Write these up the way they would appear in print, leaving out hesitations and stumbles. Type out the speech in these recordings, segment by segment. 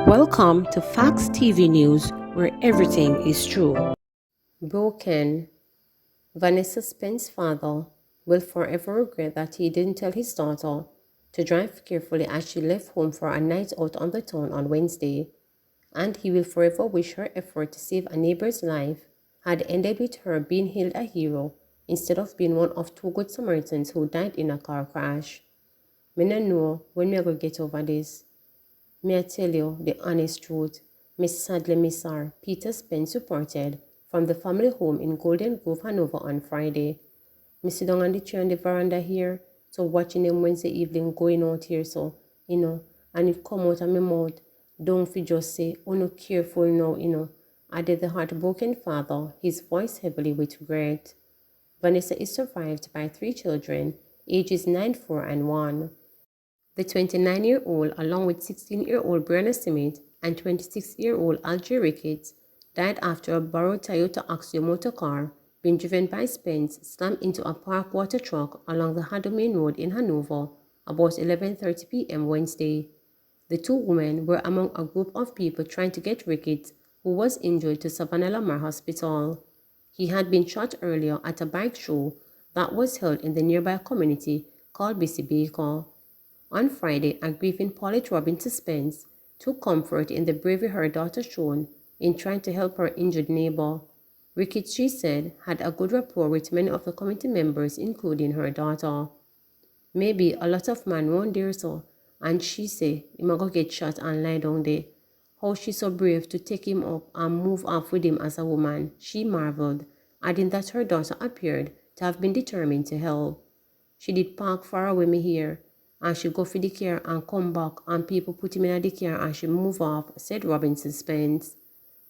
Welcome to Facts TV News, where everything is true. Broken. Vanessa Spence's father will forever regret that he didn't tell his daughter to drive carefully as she left home for a night out on the town on Wednesday, and he will forever wish her effort to save a neighbor's life had ended with her being hailed a hero instead of being one of two good Samaritans who died in a car crash. Me no know when me go get over this. May I tell you the honest truth? Miss sadly miss her, Peter Spence reported from the family home in Golden Grove, Hanover on Friday. Me sit down on the chair on the veranda here, so watching them Wednesday evening going out here, so, and it come out of my mouth. Don't fi just say, oh no, careful now, added the heartbroken father, his voice heavily with regret. Vanessa is survived by 3 children, ages 9, 4, and 1. The 29-year-old, along with 16-year-old Brianna Smith and 26-year-old Algie Ricketts, died after a borrowed Toyota Axio motor car, being driven by Spence, slammed into a parked water truck along the Hadomain Road in Hanover about 11:30 p.m. Wednesday. The 2 women were among a group of people trying to get Ricketts, who was injured, to Savannah Lamar Hospital. He had been shot earlier at a bike show that was held in the nearby community called Bissy Baker. On Friday, a grieving Paulette Robinson Spence took comfort in the bravery her daughter shown in trying to help her injured neighbor. Ricketts, she said, had a good rapport with many of the committee members, including her daughter. Maybe a lot of men won't dare so, and she say, him a go get shot and lie down there. How she so brave to take him up and move off with him as a woman, she marveled, adding that her daughter appeared to have been determined to help. She did park far away me here, and she go for the car and come back, and people put him in the car and she move off, said Robinson Spence.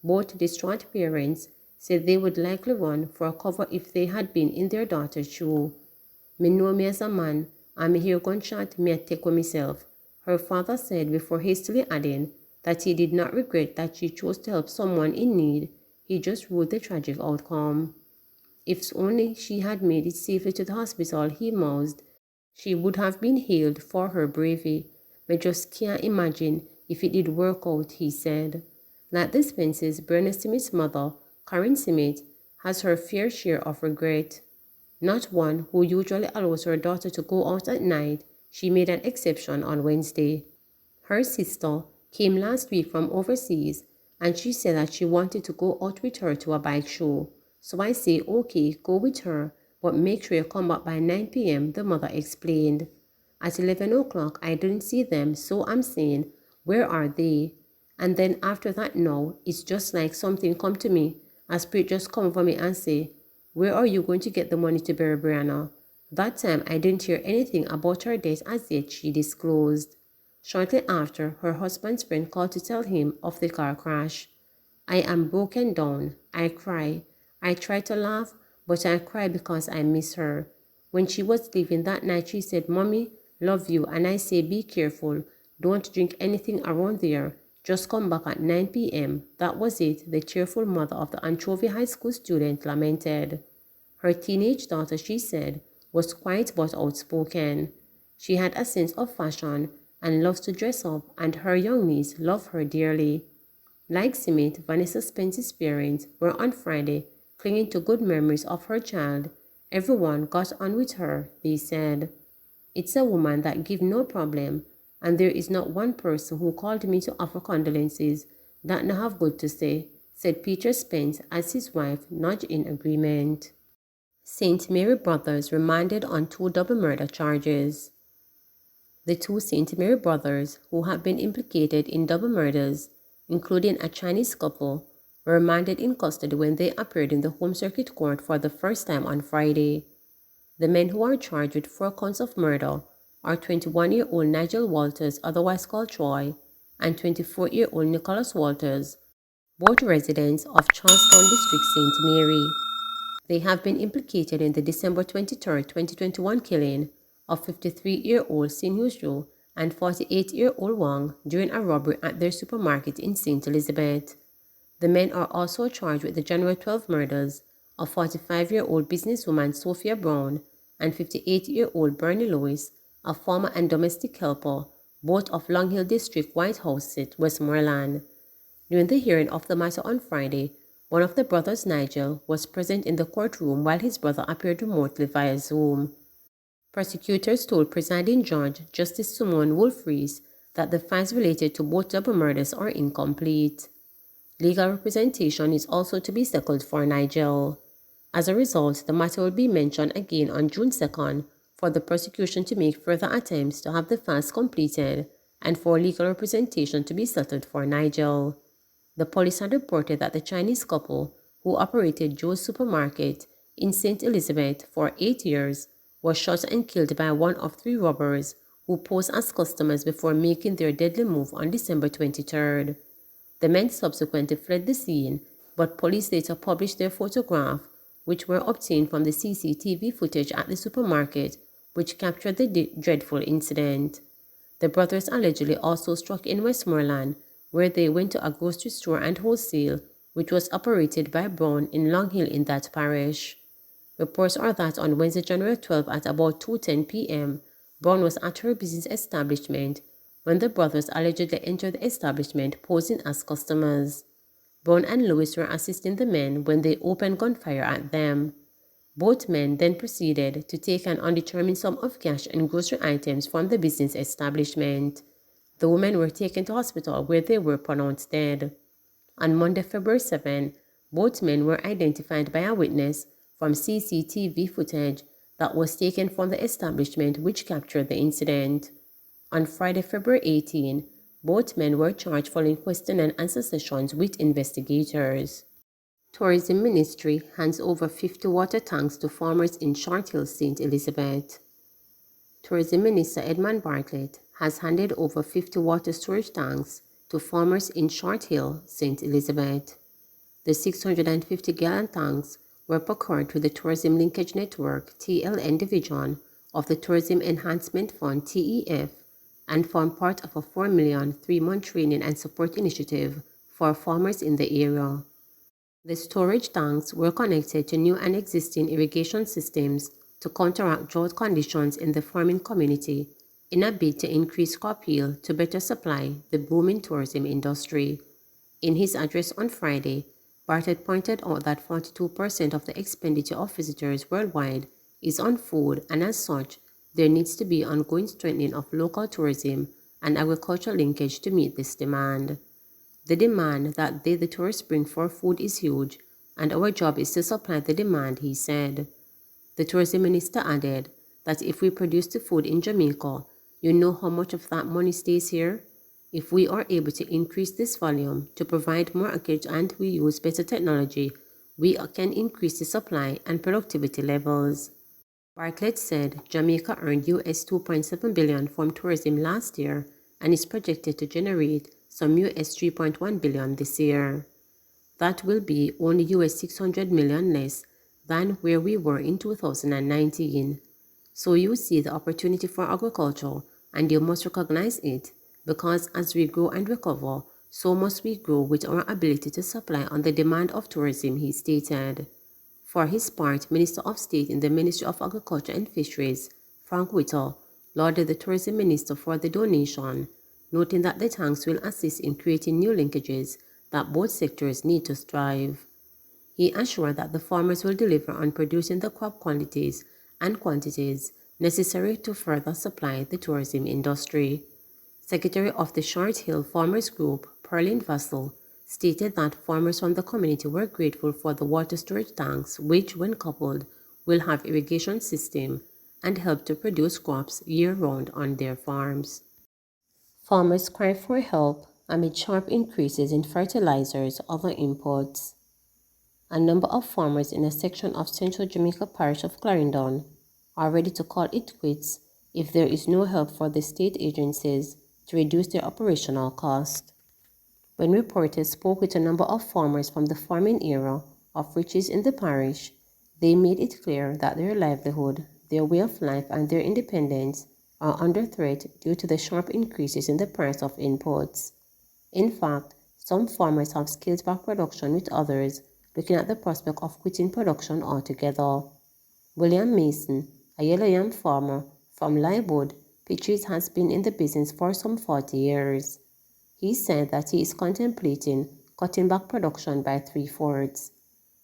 Both distraught parents said they would likely run for a cover if they had been in their daughter's shoe. Me know me as a man, and me hear gunshot, me a take with myself, her father said before hastily adding that he did not regret that she chose to help someone in need. He just ruled the tragic outcome. If only she had made it safely to the hospital, he mouthed, she would have been hailed for her bravery. I just can't imagine if it did work out, he said. Like the Spences, Brianna Smith's mother, Karen Smith, has her fair share of regret. Not one who usually allows her daughter to go out at night, she made an exception on Wednesday. Her sister came last week from overseas, and she said that she wanted to go out with her to a bike show. So I say, okay, go with her, but make sure you come back by 9 p.m., the mother explained. At 11 o'clock, I didn't see them, so I'm saying, where are they? And then after that now, it's just like something come to me. A spirit just come over me and say, where are you going to get the money to bury Brianna? That time, I didn't hear anything about her death as yet, she disclosed. Shortly after, her husband's friend called to tell him of the car crash. I am broken down. I cry. I try to laugh, but I cry because I miss her. When she was leaving that night, she said, Mommy, love you, and I say, be careful. Don't drink anything around there. Just come back at 9 p.m. That was it, the cheerful mother of the Anchovy High School student lamented. Her teenage daughter, she said, was quiet but outspoken. She had a sense of fashion and loves to dress up, and her young niece loved her dearly. Like Smith, Vanessa Spence's parents were on Friday clinging to good memories of her child. Everyone got on with her, they said. It's a woman that give no problem, and there is not one person who called me to offer condolences that no have good to say, said Peter Spence as his wife nudged in agreement. St. Mary brothers remanded on 2 double murder charges. The 2 St. Mary brothers, who have been implicated in double murders, including a Chinese couple, were remanded in custody when they appeared in the Home Circuit Court for the first time on Friday. The men who are charged with 4 counts of murder are 21-year-old Nigel Walters, otherwise called Troy, and 24-year-old Nicholas Walters, both residents of Charlestown District, St. Mary. They have been implicated in the December 23, 2021 killing of 53-year-old Sin Yushu and 48-year-old Wang during a robbery at their supermarket in St. Elizabeth. The men are also charged with the January 12 murders of 45-year-old businesswoman Sophia Brown and 58-year-old Bernie Lewis, a farmer and domestic helper, both of Long Hill District White House seat, Westmoreland. During the hearing of the matter on Friday, one of the brothers, Nigel, was present in the courtroom while his brother appeared remotely via Zoom. Prosecutors told presiding judge Justice Simone Wolfries that the facts related to both double murders are incomplete. Legal representation is also to be settled for Nigel. As a result, the matter will be mentioned again on June 2nd for the prosecution to make further attempts to have the facts completed and for legal representation to be settled for Nigel. The police had reported that the Chinese couple, who operated Joe's Supermarket in St. Elizabeth for 8 years, was shot and killed by one of 3 robbers who posed as customers before making their deadly move on December 23rd. The men subsequently fled the scene, but police later published their photograph, which were obtained from the CCTV footage at the supermarket, which captured the dreadful incident. The brothers allegedly also struck in Westmoreland, where they went to a grocery store and wholesale, which was operated by Brown in Long Hill in that parish. Reports are that on Wednesday, January 12 at about 2:10 p.m., Brown was at her business establishment when the brothers allegedly entered the establishment posing as customers. Brown and Lewis were assisting the men when they opened gunfire at them. Both men then proceeded to take an undetermined sum of cash and grocery items from the business establishment. The women were taken to hospital where they were pronounced dead. On Monday, February 7, both men were identified by a witness from CCTV footage that was taken from the establishment which captured the incident. On Friday, February 18, both men were charged following questioning and sessions with investigators. Tourism Ministry hands over 50 water tanks to farmers in Short Hill, St. Elizabeth. Tourism Minister Edmund Bartlett has handed over 50 water storage tanks to farmers in Short Hill, St. Elizabeth. The 650-gallon tanks were procured through the Tourism Linkage Network (TLN) division of the Tourism Enhancement Fund (TEF) and form part of a $4 million 3-month training and support initiative for farmers in the area. The storage tanks were connected to new and existing irrigation systems to counteract drought conditions in the farming community in a bid to increase crop yield to better supply the booming tourism industry. In his address on Friday, Bartlett pointed out that 42% of the expenditure of visitors worldwide is on food, and as such, there needs to be ongoing strengthening of local tourism and agricultural linkage to meet this demand. The demand that they, the tourists, bring for food is huge, and our job is to supply the demand, he said. The tourism minister added that if we produce the food in Jamaica, you know how much of that money stays here? If we are able to increase this volume to provide more acreage and we use better technology, we can increase the supply and productivity levels. Bartlett said Jamaica earned US $2.7 billion from tourism last year and is projected to generate some US $3.1 billion this year. That will be only US $600 million less than where we were in 2019. So you see the opportunity for agriculture, and you must recognize it, because as we grow and recover, so must we grow with our ability to supply on the demand of tourism, he stated. For his part, Minister of State in the Ministry of Agriculture and Fisheries, Frank Whittle, lauded the tourism minister for the donation, noting that the tanks will assist in creating new linkages that both sectors need to strive. He assured that the farmers will deliver on producing the crop quantities and quantities necessary to further supply the tourism industry. Secretary of the Short Hill Farmers Group, Perlin Vassell, stated that farmers from the community were grateful for the water storage tanks, which, when coupled, will have irrigation system and help to produce crops year-round on their farms. Farmers cry for help amid sharp increases in fertilizers and other imports. A number of farmers in a section of Central Jamaica Parish of Clarendon are ready to call it quits if there is no help for the state agencies to reduce their operational cost. When reporters spoke with a number of farmers from the farming area of Riches in the parish, they made it clear that their livelihood, their way of life, and their independence are under threat due to the sharp increases in the price of inputs. In fact, some farmers have scaled back production, with others looking at the prospect of quitting production altogether. William Mason, a yellow yam farmer from Liewood, Pitches has been in the business for some 40 years. He said that he is contemplating cutting back production by 3/4.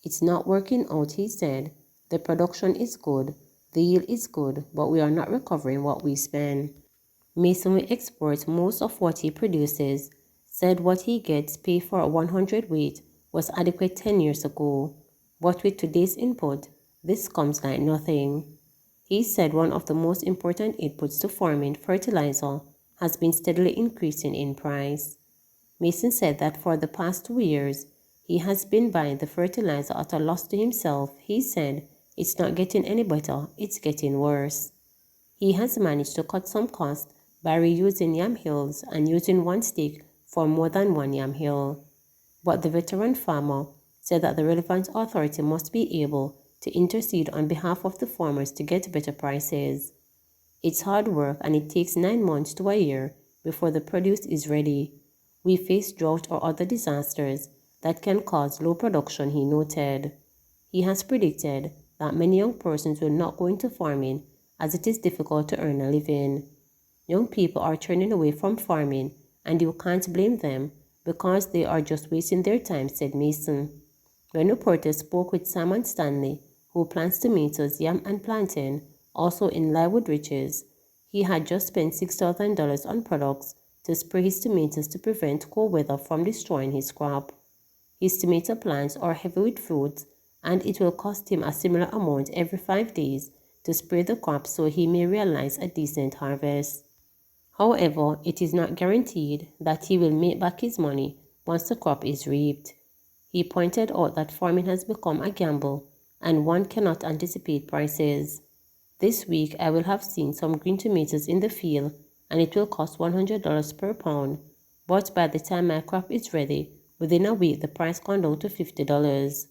It's not working out, he said. The production is good, the yield is good, but we are not recovering what we spend. Mason will export most of what he produces, said what he gets paid for a 100 weight was adequate 10 years ago, but with today's input, this comes like nothing. He said one of the most important inputs to farming, fertilizer, has been steadily increasing in price. Mason said that for the past 2 years, he has been buying the fertilizer at a loss to himself. He said, it's not getting any better, it's getting worse. He has managed to cut some costs by reusing yam hills and using one stick for more than one yam hill. But the veteran farmer said that the relevant authority must be able to intercede on behalf of the farmers to get better prices. It's hard work and it takes 9 months to a year before the produce is ready. We face drought or other disasters that can cause low production, he noted. He has predicted that many young persons will not go into farming as it is difficult to earn a living. Young people are turning away from farming and you can't blame them because they are just wasting their time, said Mason. When reporters spoke with Simon Stanley, who plants tomatoes, yam and plantain, also in Lywood Riches, he had just spent $6,000 on products to spray his tomatoes to prevent cold weather from destroying his crop. His tomato plants are heavy with fruit, and it will cost him a similar amount every 5 days to spray the crop so he may realize a decent harvest. However, it is not guaranteed that he will make back his money once the crop is reaped. He pointed out that farming has become a gamble and one cannot anticipate prices. This week I will have seen some green tomatoes in the field and it will cost $100 per pound, but by the time my crop is ready, within a week the price gone down to $50.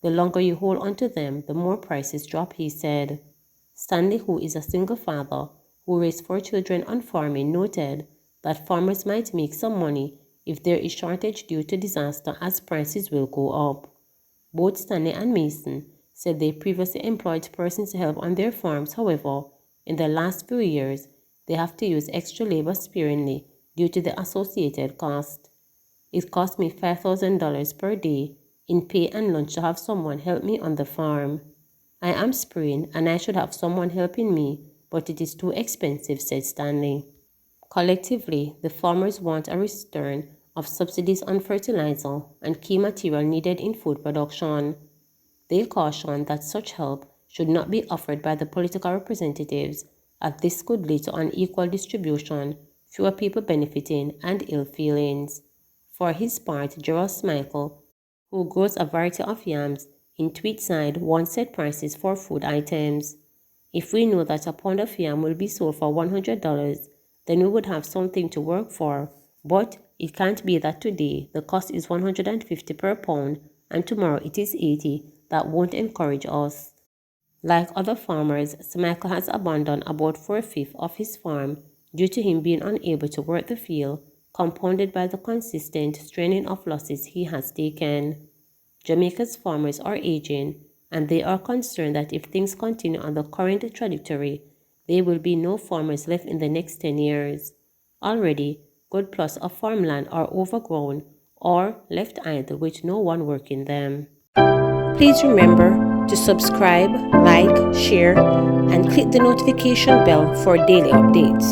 The longer you hold onto them, the more prices drop, he said. Stanley, who is a single father who raised 4 children on farming, noted that farmers might make some money if there is shortage due to disaster as prices will go up. Both Stanley and Mason said they previously employed persons to help on their farms. However, in the last few years, they have to use extra labor sparingly due to the associated cost. It cost me $5,000 per day in pay and lunch to have someone help me on the farm. I am spraying and I should have someone helping me, but it is too expensive, said Stanley. Collectively, the farmers want a return of subsidies on fertilizer and key material needed in food production. They caution that such help should not be offered by the political representatives, as this could lead to unequal distribution, fewer people benefiting, and ill feelings. For his part, Gerald Michael, who grows a variety of yams in Tweedside, once set prices for food items. If we know that a pound of yam will be sold for $100, then we would have something to work for. But it can't be that today the cost is $150 per pound and tomorrow it is $80. That won't encourage us. Like other farmers, Michael has abandoned about 4/5 of his farm due to him being unable to work the field, compounded by the consistent straining of losses he has taken. Jamaica's farmers are aging, and they are concerned that if things continue on the current trajectory, there will be no farmers left in the next 10 years. Already, good plots of farmland are overgrown or left idle with no one working them. Please remember to subscribe, like, share, and click the notification bell for daily updates.